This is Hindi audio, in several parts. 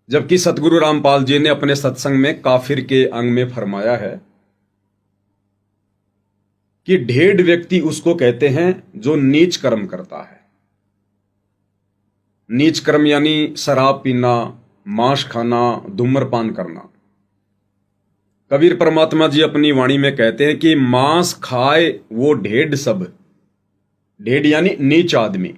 जबकि सतगुरु रामपाल जी ने अपने सत्संग में काफिर के अंग में फरमाया है कि ढेड व्यक्ति उसको कहते हैं जो नीच कर्म करता है। नीच कर्म यानी शराब पीना, मांस खाना, धूम्रपान करना। कबीर परमात्मा जी अपनी वाणी में कहते हैं कि मांस खाए वो ढेड सब। ढेड यानी नीच आदमी,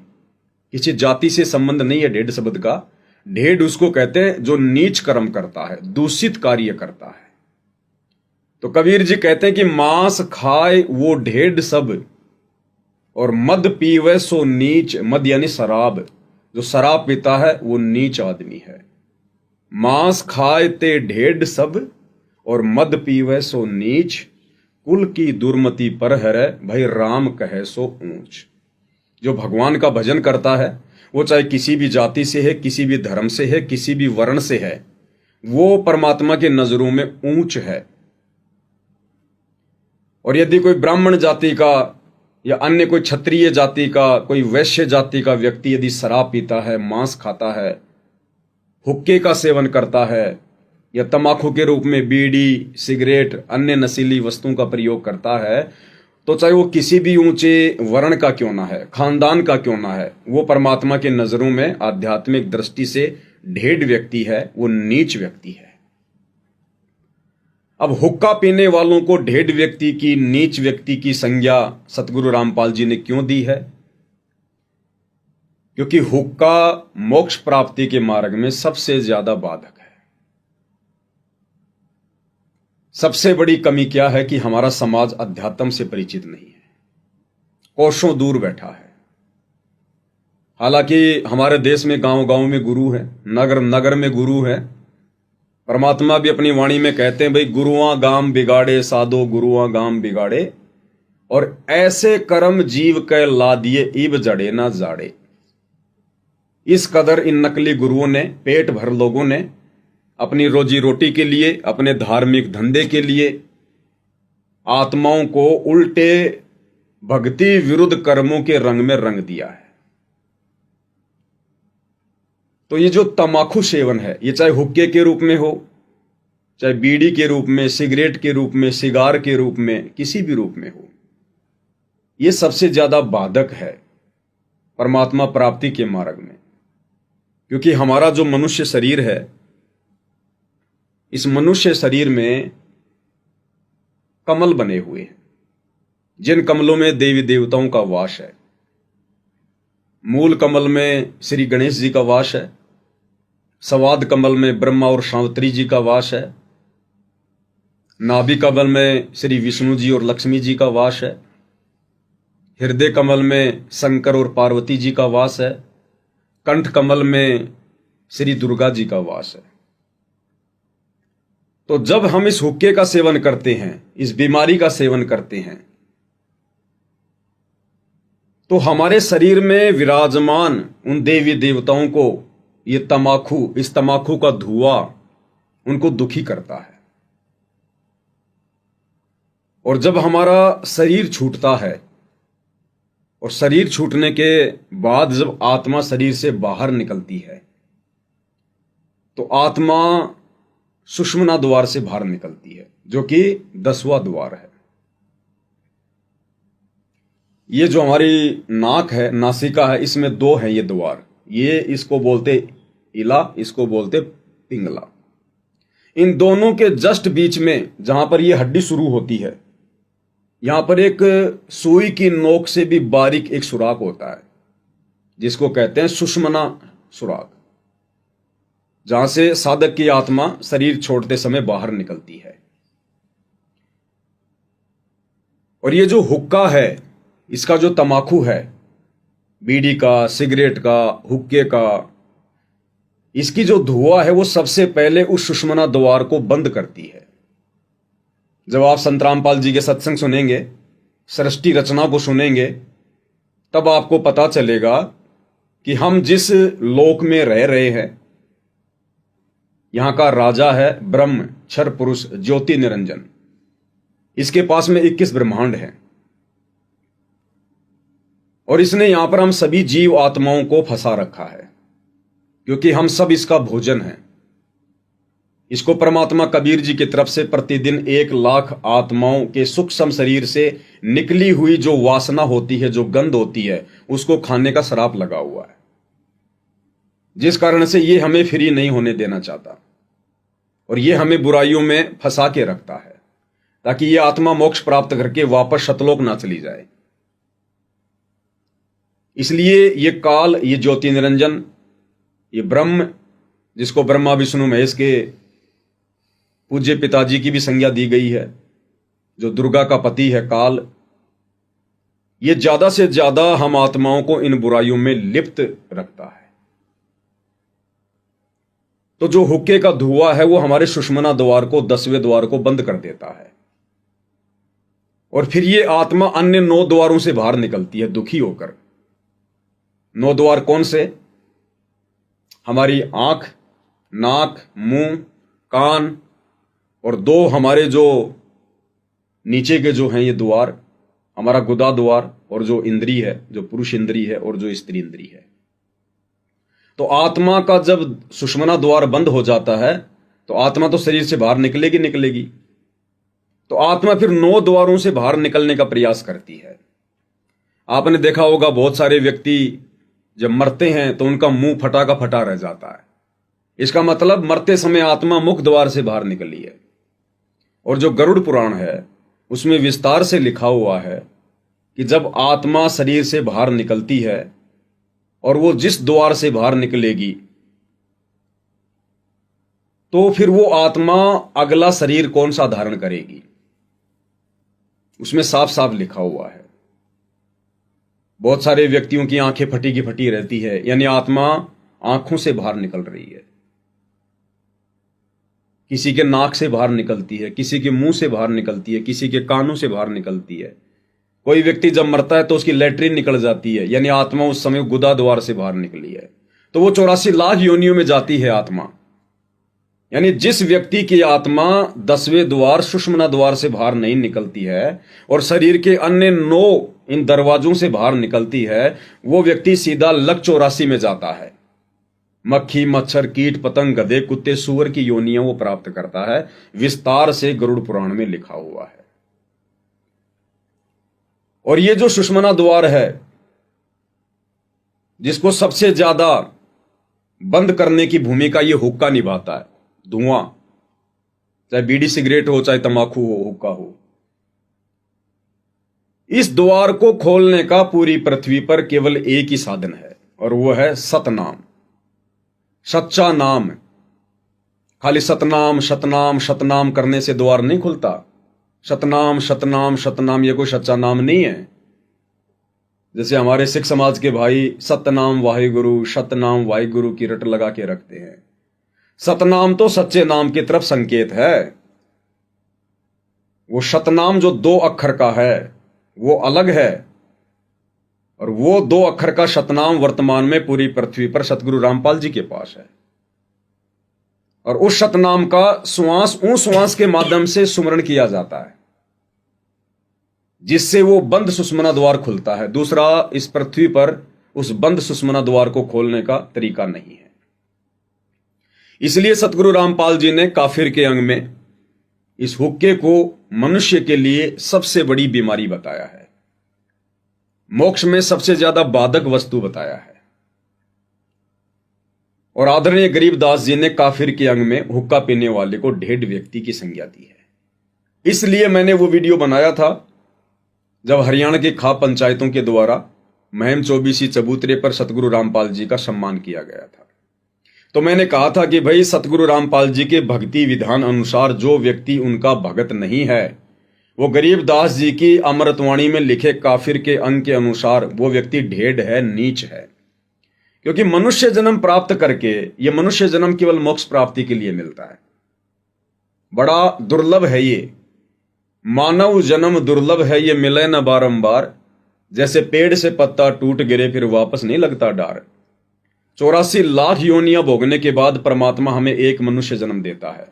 किसी जाति से संबंध नहीं है ढेड शब्द का। ढेड उसको कहते हैं जो नीच कर्म करता है, दूषित कार्य करता है। तो कबीर जी कहते हैं कि मांस खाए वो ढेड सब और मद पीवे सो नीच। मद यानी शराब, जो शराब पीता है वो नीच आदमी है। मांस खाए ते ढेड सब और मद पीवे सो नीच। कुल की दुर्मति पर हरे भाई राम कहे सो ऊंच। जो भगवान का भजन करता है वो चाहे किसी भी जाति से है, किसी भी धर्म से है, किसी भी वर्ण से है, वो परमात्मा के नजरों में ऊंच है। और यदि कोई ब्राह्मण जाति का या अन्य कोई क्षत्रिय जाति का, कोई वैश्य जाति का व्यक्ति यदि शराब पीता है, मांस खाता है, हुक्के का सेवन करता है या तंबाकू के रूप में बीड़ी, सिगरेट, अन्य नशीली वस्तुओं का प्रयोग करता है, तो चाहे वो किसी भी ऊंचे वर्ण का क्यों ना है, खानदान का क्यों ना है, वो परमात्मा के नजरों में आध्यात्मिक दृष्टि से ढेड व्यक्ति है, वो नीच व्यक्ति है। अब हुक्का पीने वालों को ढेड व्यक्ति की, नीच व्यक्ति की संज्ञा सतगुरु रामपाल जी ने क्यों दी है? क्योंकि हुक्का मोक्ष प्राप्ति के मार्ग में सबसे ज्यादा बाधक है। सबसे बड़ी कमी क्या है कि हमारा समाज अध्यात्म से परिचित नहीं है, कोसों दूर बैठा है। हालांकि हमारे देश में गांव गांव में गुरु है, नगर नगर में गुरु है। परमात्मा भी अपनी वाणी में कहते हैं भाई गुरुआ गाम बिगाड़े साधो, गुरुआ गाम बिगाड़े, और ऐसे कर्म जीव के ला दिए इब जड़े ना जाड़े। इस कदर इन नकली गुरुओं ने, पेट भर लोगों ने अपनी रोजी रोटी के लिए, अपने धार्मिक धंधे के लिए आत्माओं को उल्टे भक्ति विरुद्ध कर्मों के रंग में रंग दिया है। तो ये जो तमाकू सेवन है, ये चाहे हुक्के के रूप में हो, चाहे बीड़ी के रूप में, सिगरेट के रूप में, सिगार के रूप में, किसी भी रूप में हो, ये सबसे ज्यादा बाधक है परमात्मा प्राप्ति के मार्ग में। क्योंकि हमारा जो मनुष्य शरीर है, इस मनुष्य शरीर में कमल बने हुए हैं, जिन कमलों में देवी देवताओं का वास है। मूल कमल में श्री गणेश जी का वास है, सवाद कमल में ब्रह्मा और सावित्री जी का वास है, नाभि कमल में श्री विष्णु जी और लक्ष्मी जी का वास है, हृदय कमल में शंकर और पार्वती जी का वास है, कंठ कमल में श्री दुर्गा जी का वास है। तो जब हम इस हुक्के का सेवन करते हैं, इस बीमारी का सेवन करते हैं, तो हमारे शरीर में विराजमान उन देवी देवताओं को ये तमाकू, इस तमाकू का धुआं उनको दुखी करता है। और जब हमारा शरीर छूटता है और शरीर छूटने के बाद जब आत्मा शरीर से बाहर निकलती है, तो आत्मा सुषुम्ना द्वार से बाहर निकलती है, जो कि 10वां द्वार है। ये जो हमारी नाक है, नासिका है, इसमें 2 है ये द्वार। ये इसको बोलते इला, इसको बोलते पिंगला। इन दोनों के जस्ट बीच में जहां पर ये हड्डी शुरू होती है, यहां पर एक सुई की नोक से भी बारीक एक सुराख होता है, जिसको कहते हैं सुषुम्ना सुराख, जहां से साधक की आत्मा शरीर छोड़ते समय बाहर निकलती है। और ये जो हुक्का है, इसका जो तमाकू है, बीड़ी का, सिगरेट का, हुक्के का, इसकी जो धुआं है वो सबसे पहले उस सुषुम्ना द्वार को बंद करती है। जब आप संत रामपाल जी के सत्संग सुनेंगे, सृष्टि रचना को सुनेंगे, तब आपको पता चलेगा कि हम जिस लोक में रह रहे हैं, यहां का राजा है ब्रह्म, क्षर पुरुष, ज्योति निरंजन। इसके पास में 21 ब्रह्मांड है और इसने यहां पर हम सभी जीव आत्माओं को फंसा रखा है, क्योंकि हम सब इसका भोजन हैं। इसको परमात्मा कबीर जी की तरफ से प्रतिदिन 1 लाख आत्माओं के सूक्ष्म शरीर से निकली हुई जो वासना होती है, जो गंध होती है, उसको खाने का श्राप लगा हुआ है, जिस कारण से ये हमें फ्री नहीं होने देना चाहता और ये हमें बुराइयों में फंसा के रखता है, ताकि ये आत्मा मोक्ष प्राप्त करके वापस शतलोक ना चली जाए। इसलिए ये काल, ये ज्योति निरंजन, ये ब्रह्म, जिसको ब्रह्मा विष्णु महेश के पूज्य पिताजी की भी संज्ञा दी गई है, जो दुर्गा का पति है काल, ये ज्यादा से ज्यादा हम आत्माओं को इन बुराइयों में लिप्त रखता है। तो जो हुक्के का धुआं है वो हमारे सुषुम्ना द्वार को, 10वें द्वार को बंद कर देता है और फिर ये आत्मा अन्य 9 द्वारों से बाहर निकलती है दुखी होकर। 9 द्वार कौन से? हमारी आंख, नाक, मुंह, कान और 2 हमारे जो नीचे के जो हैं ये द्वार, हमारा गुदा द्वार और जो इंद्री है, जो पुरुष इंद्री है और जो स्त्री इंद्री है। तो आत्मा का जब सुषुम्ना द्वार बंद हो जाता है तो आत्मा तो शरीर से बाहर निकलेगी। तो आत्मा फिर 9 द्वारों से बाहर निकलने का प्रयास करती है। आपने देखा होगा बहुत सारे व्यक्ति जब मरते हैं तो उनका मुंह फटा का फटा रह जाता है। इसका मतलब मरते समय आत्मा मुख द्वार से बाहर निकली है। और जो गरुड़ पुराण है उसमें विस्तार से लिखा हुआ है कि जब आत्मा शरीर से बाहर निकलती है और वो जिस द्वार से बाहर निकलेगी तो फिर वो आत्मा अगला शरीर कौन सा धारण करेगी, उसमें साफ साफ लिखा हुआ है। बहुत सारे व्यक्तियों की आंखें फटी की फटी रहती है, यानी आत्मा आंखों से बाहर निकल रही है। किसी के नाक से बाहर निकलती है, किसी के मुंह से बाहर निकलती है, किसी के कानों से बाहर निकलती है। कोई व्यक्ति जब मरता है तो उसकी लैट्रिन निकल जाती है, यानी आत्मा उस समय गुदा द्वार से बाहर निकली है। तो वो 84 लाख योनियों में जाती है आत्मा। यानी जिस व्यक्ति की आत्मा 10वें द्वार सुषुम्ना द्वार से बाहर नहीं निकलती है और शरीर के अन्य 9 इन दरवाजों से बाहर निकलती है, वो व्यक्ति सीधा लक 84 में जाता है। मक्खी, मच्छर, कीट, पतंग, गधे, कुत्ते, सूअर की योनियां वो प्राप्त करता है। विस्तार से गरुड़ पुराण में लिखा हुआ है। और ये जो सुषुम्ना द्वार है जिसको सबसे ज्यादा बंद करने की भूमिका ये हुक्का निभाता है, धुआं, चाहे बीड़ी सिगरेट हो, चाहे तंबाकू हो, हुक्का हो। इस द्वार को खोलने का पूरी पृथ्वी पर केवल एक ही साधन है और वो है सतनाम, सच्चा नाम। खाली सतनाम सतनाम सतनाम करने से द्वार नहीं खुलता। सतनाम सतनाम सतनाम ये कोई सच्चा नाम नहीं है। जैसे हमारे सिख समाज के भाई सतनाम वाहिगुरु, सतनाम वाहिगुरु की रट लगा के रखते हैं। सतनाम तो सच्चे नाम की तरफ संकेत है। वो सतनाम जो 2 अक्षर का है वो अलग है और वो 2 अक्षर का सतनाम वर्तमान में पूरी पृथ्वी पर सतगुरु रामपाल जी के पास है। और उस सतनाम का श्वास उस श्वास के माध्यम से सुमरण किया जाता है जिससे वो बंद सुषुम्ना द्वार खुलता है। दूसरा इस पृथ्वी पर उस बंद सुषुम्ना द्वार को खोलने का तरीका नहीं है। इसलिए सतगुरु रामपाल जी ने काफिर के अंग में इस हुक्के को मनुष्य के लिए सबसे बड़ी बीमारी बताया है, मोक्ष में सबसे ज्यादा बाधक वस्तु बताया है। और आदरणीय गरीबदास जी ने काफिर के अंग में हुक्का पीने वाले को ढेड व्यक्ति की संज्ञा दी है। इसलिए मैंने वो वीडियो बनाया था जब हरियाणा के खाप पंचायतों के द्वारा महम चौबीसी चबूतरे पर सतगुरु रामपाल जी का सम्मान किया गया था। तो मैंने कहा था कि भाई सतगुरु रामपाल जी के भक्ति विधान अनुसार जो व्यक्ति उनका भगत नहीं है, वो गरीबदास जी की अमृतवाणी में लिखे काफिर के अंग के अनुसार वो व्यक्ति ढेड है, नीच है। क्योंकि मनुष्य जन्म प्राप्त करके ये मनुष्य जन्म केवल मोक्ष प्राप्ति के लिए मिलता है। बड़ा दुर्लभ है ये मानव जन्म, दुर्लभ है ये, मिले न बारंबार। जैसे पेड़ से पत्ता टूट गिरे फिर वापस नहीं लगता डार। 84 लाख योनियां भोगने के बाद परमात्मा हमें एक मनुष्य जन्म देता है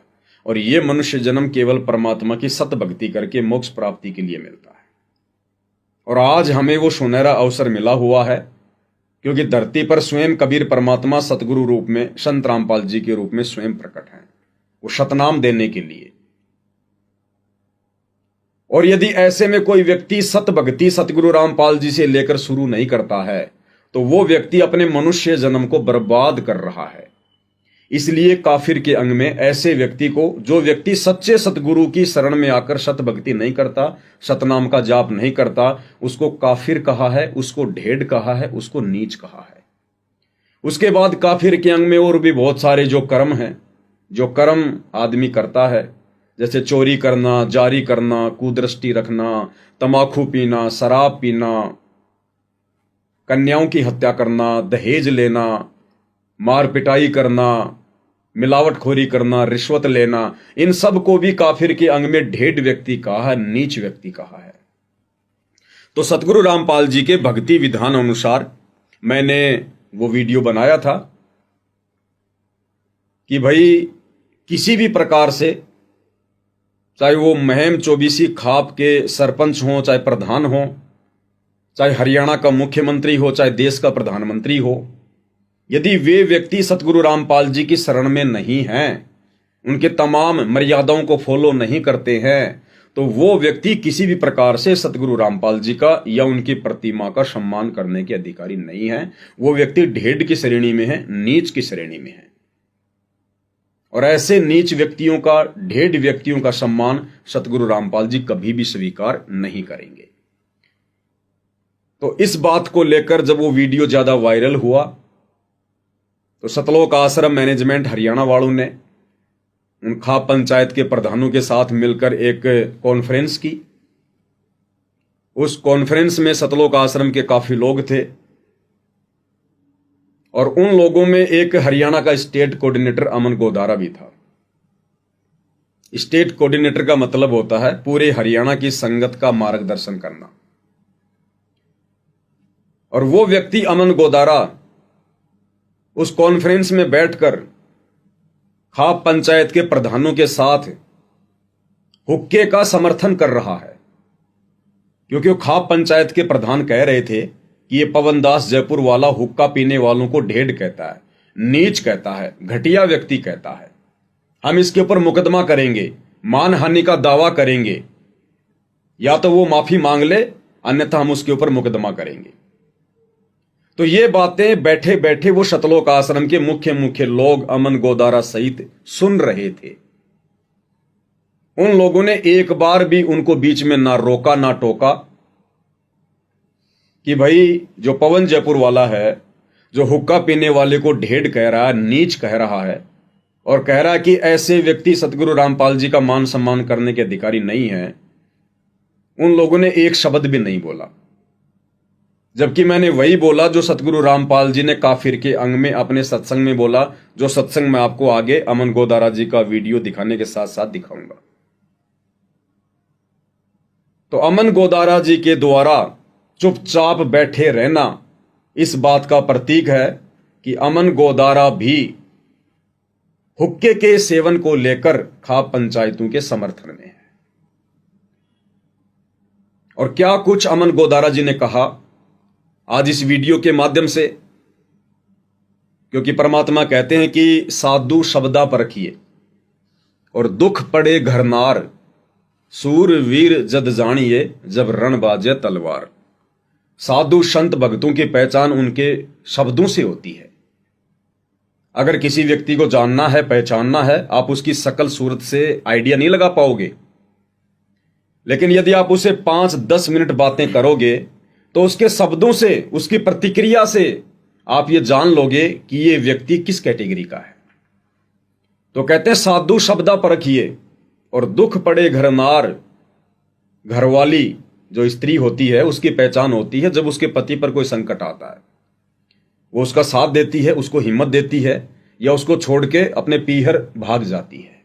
और ये मनुष्य जन्म केवल परमात्मा की सत भक्ति करके मोक्ष प्राप्ति के लिए मिलता है। और आज हमें वो सुनहरा अवसर मिला हुआ है क्योंकि धरती पर स्वयं कबीर परमात्मा सतगुरु रूप में संत रामपाल जी के रूप में स्वयं प्रकट हैं वो शतनाम देने के लिए। और यदि ऐसे में कोई व्यक्ति सत भक्ति सतगुरु रामपाल जी से लेकर शुरू नहीं करता है तो वो व्यक्ति अपने मनुष्य जन्म को बर्बाद कर रहा है। इसलिए काफिर के अंग में ऐसे व्यक्ति को, जो व्यक्ति सच्चे सतगुरु की शरण में आकर सत भक्ति नहीं करता, सतनाम का जाप नहीं करता, उसको काफिर कहा है, उसको ढेड कहा है, उसको नीच कहा है। उसके बाद काफिर के अंग में और भी बहुत सारे जो कर्म हैं, जो कर्म आदमी करता है, जैसे चोरी करना, जारी करना, कुदृष्टि रखना, तमाकू पीना, शराब पीना, कन्याओं की हत्या करना, दहेज लेना, मार पिटाई करना, मिलावटखोरी करना, रिश्वत लेना, इन सब को भी काफिर के अंग में ढेड व्यक्ति कहा है, नीच व्यक्ति कहा है। तो सतगुरु रामपाल जी के भक्ति विधान अनुसार मैंने वो वीडियो बनाया था कि भाई किसी भी प्रकार से, चाहे वो महम चौबीसी खाप के सरपंच हो, चाहे प्रधान हो, चाहे हरियाणा का मुख्यमंत्री हो, चाहे देश का प्रधानमंत्री हो, यदि वे व्यक्ति सतगुरु रामपाल जी की शरण में नहीं हैं, उनके तमाम मर्यादाओं को फॉलो नहीं करते हैं, तो वो व्यक्ति किसी भी प्रकार से सतगुरु रामपाल जी का या उनकी प्रतिमा का सम्मान करने के अधिकारी नहीं है। वो व्यक्ति ढेड की श्रेणी में है, नीच की श्रेणी में है। और ऐसे नीच व्यक्तियों का, ढेड व्यक्तियों का सम्मान सतगुरु रामपाल जी कभी भी स्वीकार नहीं करेंगे। तो इस बात को लेकर जब वो वीडियो ज्यादा वायरल हुआ तो सतलोक आश्रम मैनेजमेंट हरियाणा वालों ने उन खाप पंचायत के प्रधानों के साथ मिलकर एक कॉन्फ्रेंस की। उस कॉन्फ्रेंस में सतलोक आश्रम के काफी लोग थे और उन लोगों में एक हरियाणा का स्टेट कोऑर्डिनेटर अमन गोदारा भी था। स्टेट कोऑर्डिनेटर का मतलब होता है पूरे हरियाणा की संगत का मार्गदर्शन करना। और वो व्यक्ति अमन गोदारा उस कॉन्फ्रेंस में बैठकर खाप पंचायत के प्रधानों के साथ हुक्के का समर्थन कर रहा है, क्योंकि वो खाप पंचायत के प्रधान कह रहे थे कि ये पवन दास जयपुर वाला हुक्का पीने वालों को ढेड कहता है, नीच कहता है, घटिया व्यक्ति कहता है, हम इसके ऊपर मुकदमा करेंगे, मानहानि का दावा करेंगे, या तो वो माफी मांग ले अन्यथा हम उसके ऊपर मुकदमा करेंगे। तो ये बातें बैठे बैठे वो सतलोक आश्रम के मुख्य लोग अमन गोदारा सहित सुन रहे थे। उन लोगों ने एक बार भी उनको बीच में ना रोका ना टोका कि भाई जो पवन जयपुर वाला है, जो हुक्का पीने वाले को ढेड कह रहा है, नीच कह रहा है और कह रहा है कि ऐसे व्यक्ति सतगुरु रामपाल जी का मान सम्मान करने के अधिकारी नहीं है, उन लोगों ने एक शब्द भी नहीं बोला। जबकि मैंने वही बोला जो सतगुरु रामपाल जी ने काफिर के अंग में अपने सत्संग में बोला, जो सत्संग मैं आपको आगे अमन गोदारा जी का वीडियो दिखाने के साथ साथ दिखाऊंगा। तो अमन गोदारा जी के द्वारा चुपचाप बैठे रहना इस बात का प्रतीक है कि अमन गोदारा भी हुक्के के सेवन को लेकर खाप पंचायतों के समर्थन में है। और क्या कुछ अमन गोदारा जी ने कहा आज इस वीडियो के माध्यम से, क्योंकि परमात्मा कहते हैं कि साधु शब्दा परखिए और दुख पड़े घरनार, सूर वीर जद जानिए जब रण बाजे तलवार। साधु संत भक्तों की पहचान उनके शब्दों से होती है। अगर किसी व्यक्ति को जानना है, पहचानना है, आप उसकी शकल सूरत से आइडिया नहीं लगा पाओगे, लेकिन यदि आप उसे 5-10 मिनट बातें करोगे तो उसके शब्दों से, उसकी प्रतिक्रिया से आप ये जान लोगे कि ये व्यक्ति किस कैटेगरी का है। तो कहते हैं साधु शब्दा परखिए और दुख पड़े घरनार। घरवाली जो स्त्री होती है उसकी पहचान होती है जब उसके पति पर कोई संकट आता है, वो उसका साथ देती है, उसको हिम्मत देती है, या उसको छोड़ के अपने पीहर भाग जाती है।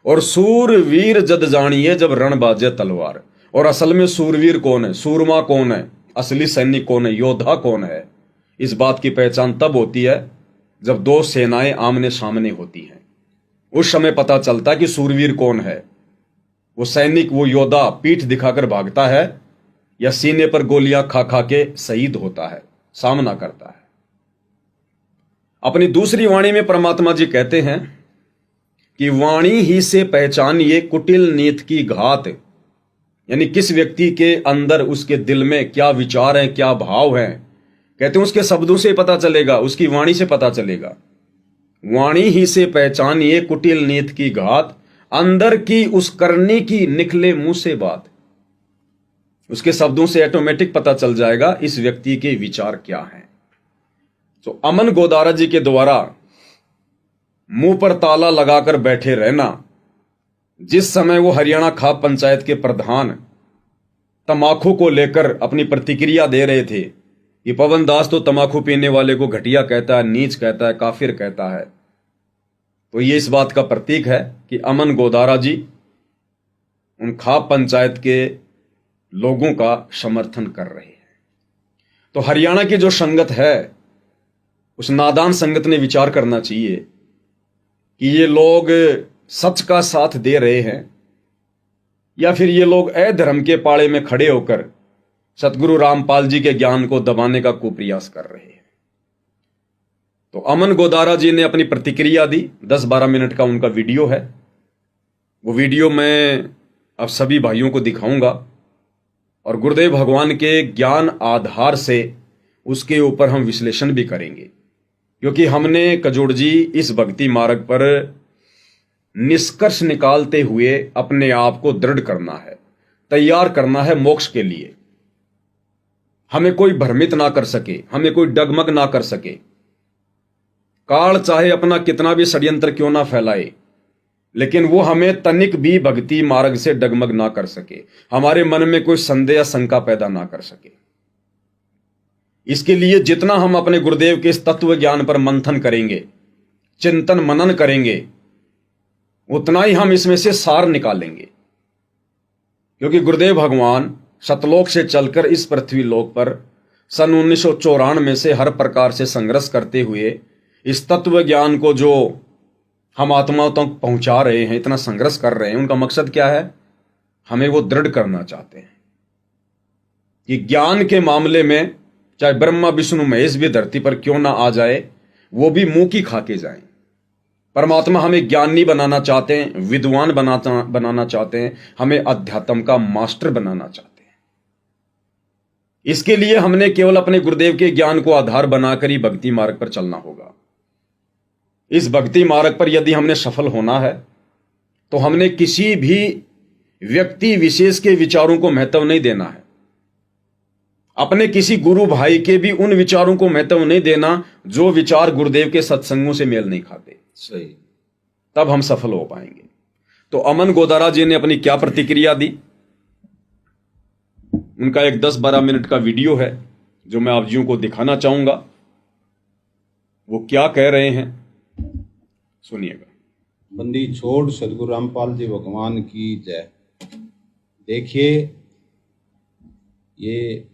और सूरवीर जद जानिए जब रण बाजे तलवार। और असल में सूरवीर कौन है, सूरमा कौन है, असली सैनिक कौन है, योद्धा कौन है, इस बात की पहचान तब होती है जब दो सेनाएं आमने सामने होती हैं। उस समय पता चलता कि सूरवीर कौन है। वो सैनिक, वो योद्धा पीठ दिखाकर भागता है या सीने पर गोलियां खा खा के शहीद होता है, सामना करता है। अपनी दूसरी वाणी में परमात्मा जी कहते हैं कि वाणी ही से पहचानिए कुटिल नीत की घात, यानी किस व्यक्ति के अंदर, उसके दिल में क्या विचार हैं, क्या भाव हैं। कहते हैं उसके शब्दों से पता चलेगा, उसकी वाणी से पता चलेगा। वाणी ही से पहचानिए कुटिल नीत की घात, अंदर की उस करनी की निकले मुंह से बात। उसके शब्दों से ऑटोमेटिक पता चल जाएगा इस व्यक्ति के विचार क्या हैं। तो अमन गोदारा जी के द्वारा मुंह पर ताला लगाकर बैठे रहना, जिस समय वो हरियाणा खाप पंचायत के प्रधान तमाकू को लेकर अपनी प्रतिक्रिया दे रहे थे कि पवन दास तो तमाकू पीने वाले को घटिया कहता है, नीच कहता है, काफिर कहता है, तो ये इस बात का प्रतीक है कि अमन गोदारा जी उन खाप पंचायत के लोगों का समर्थन कर रहे हैं। तो हरियाणा की जो संगत है, उस नादान संगत ने विचार करना चाहिए कि ये लोग सच का साथ दे रहे हैं या फिर ये लोग अधर्म के पाड़े में खड़े होकर सतगुरु रामपाल जी के ज्ञान को दबाने का कुप्रयास कर रहे हैं। तो अमन गोदारा जी ने अपनी प्रतिक्रिया दी, 10-12 मिनट का उनका वीडियो है। वो वीडियो मैं अब सभी भाइयों को दिखाऊंगा और गुरुदेव भगवान के ज्ञान आधार से उसके ऊपर हम विश्लेषण भी करेंगे, क्योंकि हमने कजोड़ जी इस भक्ति मार्ग पर निष्कर्ष निकालते हुए अपने आप को दृढ़ करना है, तैयार करना है मोक्ष के लिए। हमें कोई भ्रमित ना कर सके, हमें कोई डगमग ना कर सके। काल चाहे अपना कितना भी षड्यंत्र क्यों ना फैलाए, लेकिन वो हमें तनिक भी भक्ति मार्ग से डगमग ना कर सके, हमारे मन में कोई संदेह या शंका पैदा ना कर सके। इसके लिए जितना हम अपने गुरुदेव के इस तत्व ज्ञान पर मंथन करेंगे, चिंतन मनन करेंगे, उतना ही हम इसमें से सार निकालेंगे। क्योंकि गुरुदेव भगवान सतलोक से चलकर इस पृथ्वी लोक पर सन 1994 से हर प्रकार से संघर्ष करते हुए इस तत्व ज्ञान को जो हम आत्माओं तक पहुंचा रहे हैं, इतना संघर्ष कर रहे हैं, उनका मकसद क्या है? हमें वो दृढ़ करना चाहते हैं कि ज्ञान के मामले में चाहे ब्रह्मा विष्णु महेश भी धरती पर क्यों ना आ जाए, वो भी मुंह की खा के जाएं। परमात्मा हमें ज्ञानी बनाना चाहते हैं, विद्वान बनाना चाहते हैं, हमें अध्यात्म का मास्टर बनाना चाहते हैं। इसके लिए हमने केवल अपने गुरुदेव के ज्ञान को आधार बनाकर ही भक्ति मार्ग पर चलना होगा। इस भक्ति मार्ग पर यदि हमने सफल होना है तो हमने किसी भी व्यक्ति विशेष के विचारों को महत्व नहीं देना है, अपने किसी गुरु भाई के भी उन विचारों को महत्व नहीं देना जो विचार गुरुदेव के सत्संगों से मेल नहीं खाते। सही, तब हम सफल हो पाएंगे। तो अमन गोदारा जी ने अपनी क्या प्रतिक्रिया दी, उनका एक 10-12 मिनट का वीडियो है जो मैं आप जियों को दिखाना चाहूंगा। वो क्या कह रहे हैं सुनिएगा। बंदी छोड़ सदगुरु रामपाल जी भगवान की जय। देखिए, ये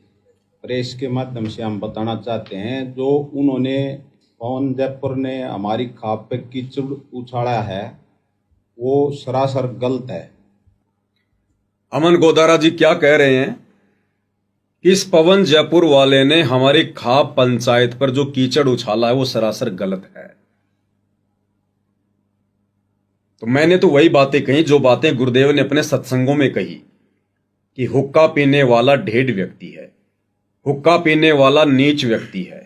प्रेस के माध्यम से हम बताना चाहते हैं, जो उन्होंने पवन जयपुर ने हमारी खाप पे कीचड़ उछाड़ा है वो सरासर गलत है। अमन गोदारा जी क्या कह रहे हैं कि इस पवन जयपुर वाले ने हमारी खाप पंचायत पर जो कीचड़ उछाला है वो सरासर गलत है। तो मैंने तो वही बातें कही जो बातें गुरुदेव ने अपने सत्संगों में कही कि हुक्का पीने वाला ढेड व्यक्ति है, हुक्का पीने वाला नीच व्यक्ति है।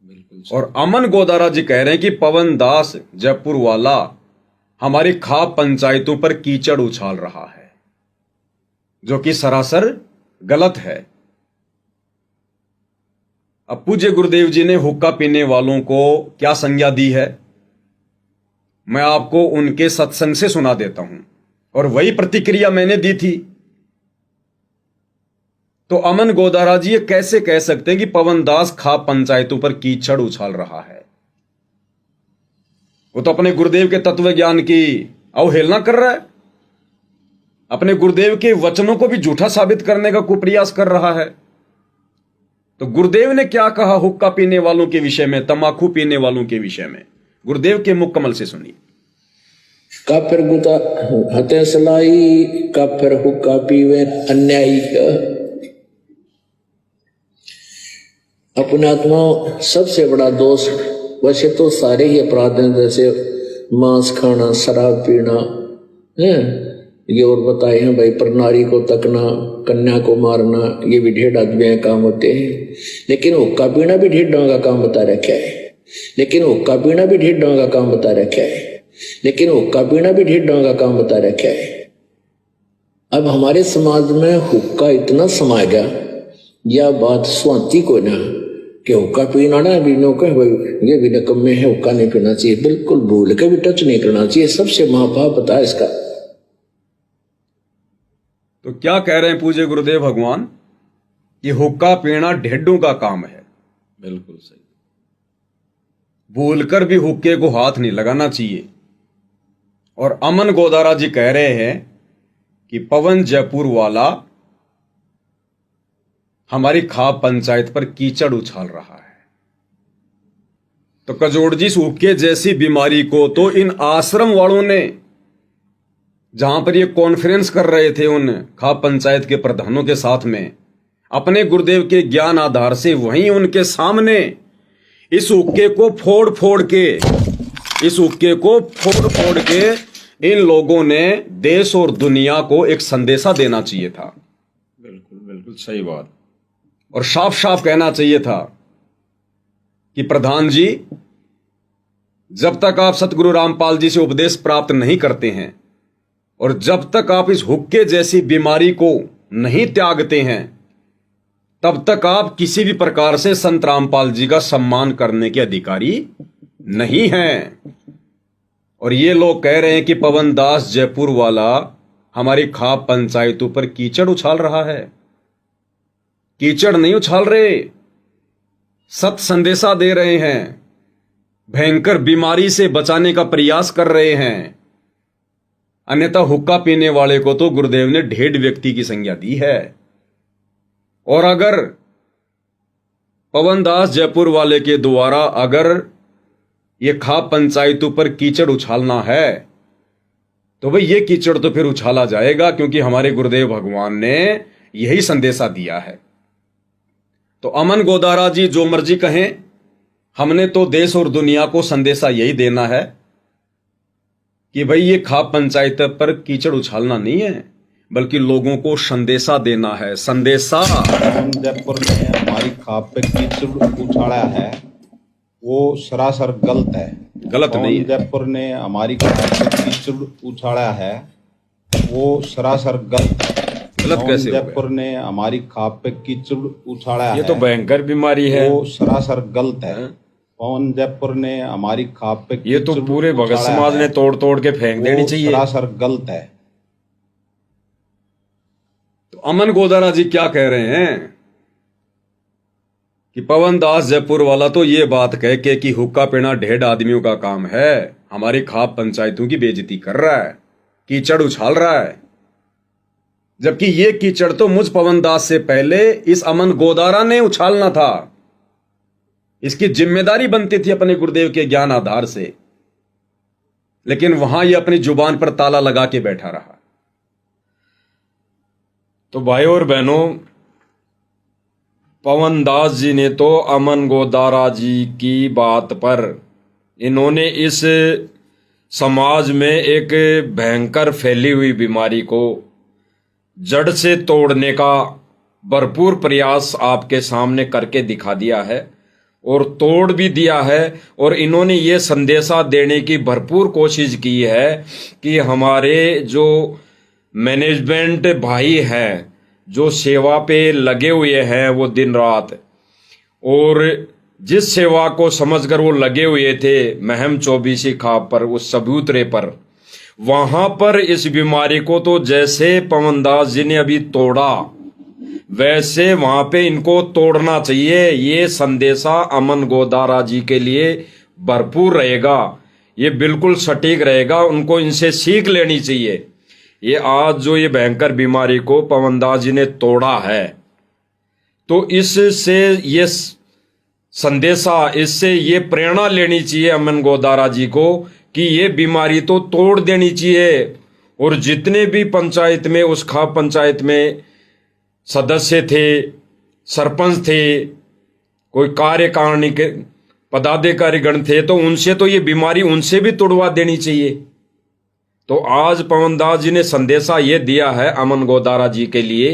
बिल्कुल। और अमन गोदारा जी कह रहे हैं कि पवन दास जयपुर वाला हमारी खाप पंचायतों पर कीचड़ उछाल रहा है, जो कि सरासर गलत है। अब पूज्य गुरुदेव जी ने हुक्का पीने वालों को क्या संज्ञा दी है, मैं आपको उनके सत्संग से सुना देता हूं, और वही प्रतिक्रिया मैंने दी थी। तो अमन गोदारा जी ये कैसे कह सकते हैं कि पवन दास खाप पंचायतों पर कीचड़ उछाल रहा है? वो तो अपने गुरुदेव के तत्व ज्ञान की अवहेलना कर रहा है, अपने गुरुदेव के वचनों को भी झूठा साबित करने का कुप्रयास कर रहा है। तो गुरुदेव ने क्या कहा हुक्का पीने वालों के विषय में, तंबाकू पीने वालों के विषय में? गुरुदेव के मुख कमल से सुनिए। काफिर गुता हते सलाई, काफिर हुक्का पीवे अन्यायी। अपने आत्मा सबसे बड़ा दोष, वैसे तो सारे ही अपराध हैं, जैसे मांस खाना, शराब पीना है, ये और बताए हैं भाई, पर नारी को तकना, कन्या को मारना, ये भी ढेड आदमी काम होते हैं। लेकिन हुक्का पीना भी ढेडों का काम बता रखा है। लेकिन हुक्का पीना भी ढेडों का काम बता रखा है। लेकिन हुक्का पीना भी ढेडों का काम बता रखा है। अब हमारे समाज में हुक्का इतना समा गया, यह बात स्वाति को ना कि हुक्का पीना ना भी नो कहे भाई ये भी निकम्मे है, हुक्का नहीं पीना चाहिए, बिल्कुल भूल के भी टच नहीं करना चाहिए। सबसे महापाप पता है इसका। तो क्या कह रहे हैं पूज्य गुरुदेव भगवान कि हुक्का पीना ढेडों का काम है। बिल्कुल सही। भूलकर भी हुक्के को हाथ नहीं लगाना चाहिए। और अमन गोदारा जी कह रहे हैं कि पवन जयपुर वाला हमारी खाप पंचायत पर कीचड़ उछाल रहा है। तो कजोड़ जी, हुक्के जैसी बीमारी को तो इन आश्रम वालों ने, जहां पर ये कॉन्फ्रेंस कर रहे थे उन खाप पंचायत के प्रधानों के साथ में, अपने गुरुदेव के ज्ञान आधार से वहीं उनके सामने इस हुक्के को फोड़ फोड़ के इन लोगों ने देश और दुनिया को एक संदेशा देना चाहिए था। बिल्कुल बिल्कुल सही बात। और साफ साफ कहना चाहिए था कि प्रधान जी, जब तक आप सतगुरु रामपाल जी से उपदेश प्राप्त नहीं करते हैं और जब तक आप इस हुक्के जैसी बीमारी को नहीं त्यागते हैं, तब तक आप किसी भी प्रकार से संत रामपाल जी का सम्मान करने के अधिकारी नहीं हैं। और ये लोग कह रहे हैं कि पवन दास जयपुर वाला हमारी खाप पंचायतों पर कीचड़ उछाल रहा है। कीचड़ नहीं उछाल रहे, सत संदेशा दे रहे हैं, भयंकर बीमारी से बचाने का प्रयास कर रहे हैं। अन्यथा हुक्का पीने वाले को तो गुरुदेव ने ढेड व्यक्ति की संज्ञा दी है। और अगर पवन दास जयपुर वाले के द्वारा अगर ये खाप पंचायतों पर कीचड़ उछालना है तो भाई ये कीचड़ तो फिर उछाला जाएगा, क्योंकि हमारे गुरुदेव भगवान ने यही संदेशा दिया है। तो अमन गोदारा जी जो मर्जी कहें, हमने तो देश और दुनिया को संदेशा यही देना है कि भाई ये खाप पंचायत पर कीचड़ उछालना नहीं है, बल्कि लोगों को संदेशा देना है। संदेशा जयपुर ने हमारी खाप पे कीचड़ उछाला है वो सरासर गलत है। गलत नहीं है। जयपुर ने हमारी खाप पे कीचड़ उछाला है वो सरासर गलत है। गलत कैसे? जयपुर ने हमारी खाप पे कीचड़ उछाला है, ये तो भयंकर बीमारी है, वो सरासर गलत है। पवन जयपुर ने हमारी खाप पे ये तो पूरे भगत समाज ने तोड़ तोड़ के फेंक देनी चाहिए। सरासर गलत है। तो अमन गोदारा जी क्या कह रहे हैं कि पवन दास जयपुर वाला तो ये बात कह के कि हुक्का पीना ढेड आदमियों का काम है, हमारी खाप पंचायतों की बेइज्जती कर रहा है, कीचड़ उछाल रहा है। जबकि ये कीचड़ तो मुझ पवन दास से पहले इस अमन गोदारा ने उछालना था। इसकी जिम्मेदारी बनती थी अपने गुरुदेव के ज्ञान आधार से, लेकिन वहां ये अपनी जुबान पर ताला लगा के बैठा रहा। तो भाइयों और बहनों, पवन दास जी ने तो अमन गोदारा जी की बात पर इन्होंने इस समाज में एक भयंकर फैली हुई बीमारी को जड़ से तोड़ने का भरपूर प्रयास आपके सामने करके दिखा दिया है और तोड़ भी दिया है। और इन्होंने ये संदेशा देने की भरपूर कोशिश की है कि हमारे जो मैनेजमेंट भाई हैं, जो सेवा पे लगे हुए हैं वो दिन रात, और जिस सेवा को समझकर वो लगे हुए थे महम 24 खाप पर, उस सबूतरे पर, वहां पर इस बीमारी को तो जैसे पवन दास जी ने अभी तोड़ा वैसे वहां पे इनको तोड़ना चाहिए। ये संदेशा अमन गोदारा जी के लिए भरपूर रहेगा, ये बिल्कुल सटीक रहेगा, उनको इनसे सीख लेनी चाहिए। ये आज जो ये भयंकर बीमारी को पवन दास जी ने तोड़ा है, तो इससे ये संदेशा, इससे ये प्रेरणा लेनी चाहिए अमन गोदारा जी को कि ये बीमारी तो तोड़ देनी चाहिए। और जितने भी पंचायत में, उस खाप पंचायत में सदस्य थे, सरपंच थे, कोई कार्यकारिणी के पदाधिकारी गण थे तो उनसे तो ये बीमारी उनसे भी तुड़वा देनी चाहिए। तो आज पवन दास जी ने संदेशा ये दिया है अमन गोदारा जी के लिए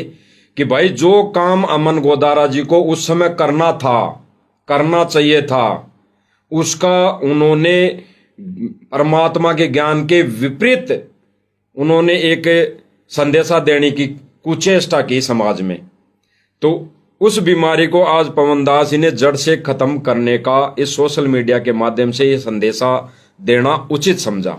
कि भाई जो काम अमन गोदारा जी को उस समय करना था, करना चाहिए था, उसका उन्होंने परमात्मा के ज्ञान के विपरीत उन्होंने एक संदेशा देने की कुचेष्टा की समाज में। तो उस बीमारी को आज पवन दास जी ने जड़ से खत्म करने का इस सोशल मीडिया के माध्यम से ये संदेशा देना उचित समझा।